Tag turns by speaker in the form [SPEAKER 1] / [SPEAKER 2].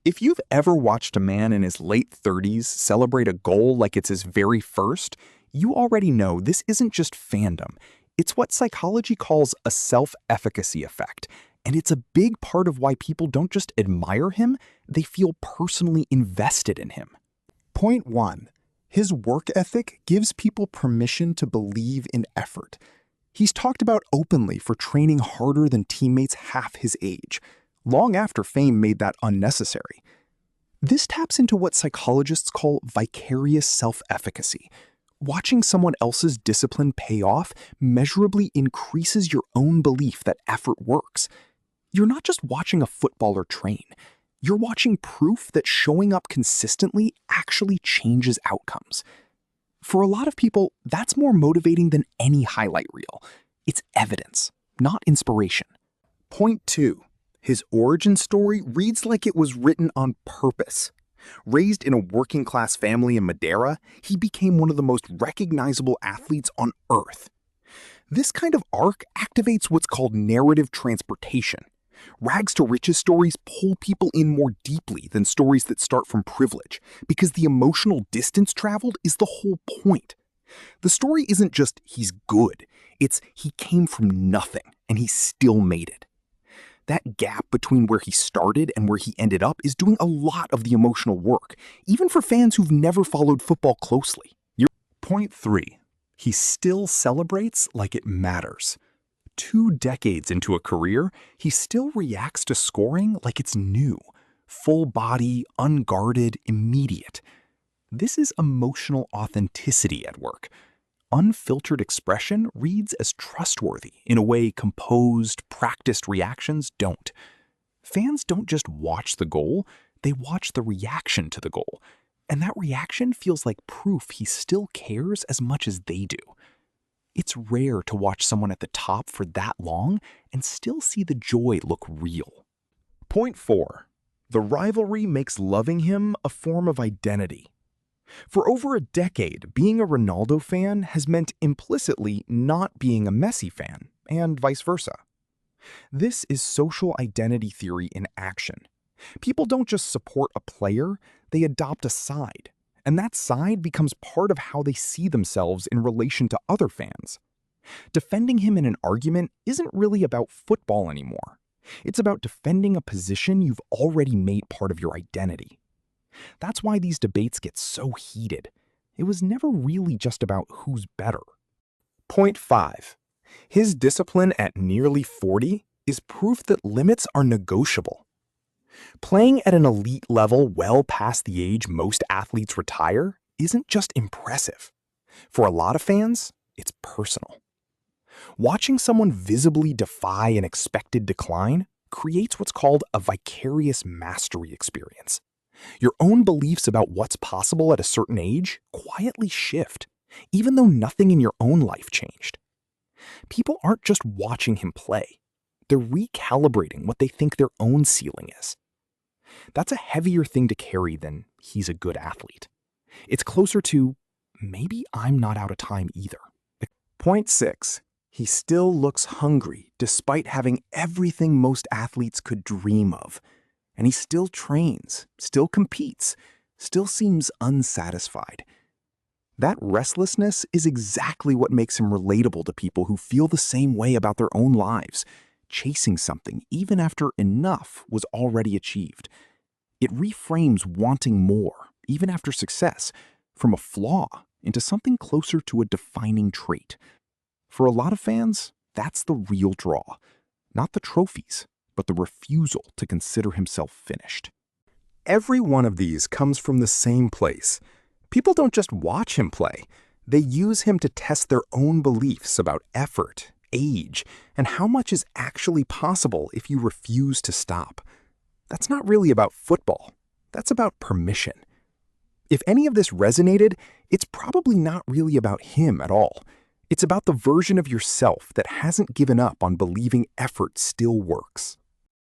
[SPEAKER 1] If you've ever watched a man in his late 30s celebrate a goal like it's his very first, you already know this isn't just fandom. It's what psychology calls a self-efficacy effect, and it's a big part of why people don't just admire him, they feel personally invested in him.
[SPEAKER 2] Point 1. His work ethic gives people permission to believe in effort. He's talked about openly for training harder than teammates half his age, long after fame made that unnecessary. This taps into what psychologists call vicarious self-efficacy. Watching someone else's discipline pay off measurably increases your own belief that effort works. You're not just watching a footballer train. You're watching proof that showing up consistently actually changes outcomes. For a lot of people, that's more motivating than any highlight reel. It's evidence, not inspiration. Point 2. His origin story reads like it was written on purpose. Raised in a working-class family in Madeira, he became one of the most recognizable athletes on Earth. This kind of arc activates what's called narrative transportation. Rags to riches stories pull people in more deeply than stories that start from privilege, because the emotional distance traveled is the whole point. The story isn't just he's good, it's he came from nothing and he still made it. That gap between where he started and where he ended up is doing a lot of the emotional work, even for fans who've never followed football closely. Point 3. He still celebrates like it matters. 2 decades into a career, he still reacts to scoring like it's new. Full body, unguarded, immediate. This is emotional authenticity at work. Unfiltered expression reads as trustworthy in a way composed, practiced reactions don't. Fans don't just watch the goal, they watch the reaction to the goal. And that reaction feels like proof he still cares as much as they do. It's rare to watch someone at the top for that long and still see the joy look real. Point 4. The rivalry makes loving him a form of identity. For over a decade, being a Ronaldo fan has meant implicitly not being a Messi fan, and vice versa. This is social identity theory in action. People don't just support a player, they adopt a side. And that side becomes part of how they see themselves in relation to other fans. Defending him in an argument isn't really about football anymore. It's about defending a position you've already made part of your identity. That's why these debates get so heated. It was never really just about who's better. Point 5. His discipline at nearly 40 is proof that limits are negotiable. Playing at an elite level well past the age most athletes retire isn't just impressive. For a lot of fans, it's personal. Watching someone visibly defy an expected decline creates what's called a vicarious mastery experience. Your own beliefs about what's possible at a certain age quietly shift, even though nothing in your own life changed. People aren't just watching him play. They're recalibrating what they think their own ceiling is. That's a heavier thing to carry than he's a good athlete. It's closer to maybe I'm not out of time either. Point 6. He still looks hungry despite having everything most athletes could dream of. And he still trains, still competes, still seems unsatisfied. That restlessness is exactly what makes him relatable to people who feel the same way about their own lives, chasing something even after enough was already achieved. It reframes wanting more, even after success, from a flaw into something closer to a defining trait. For a lot of fans, that's the real draw, not the trophies, but the refusal to consider himself finished. Every one of these comes from the same place. People don't just watch him play. They use him to test their own beliefs about effort, age, and how much is actually possible if you refuse to stop. That's not really about football. That's about permission. If any of this resonated, it's probably not really about him at all. It's about the version of yourself that hasn't given up on believing effort still works.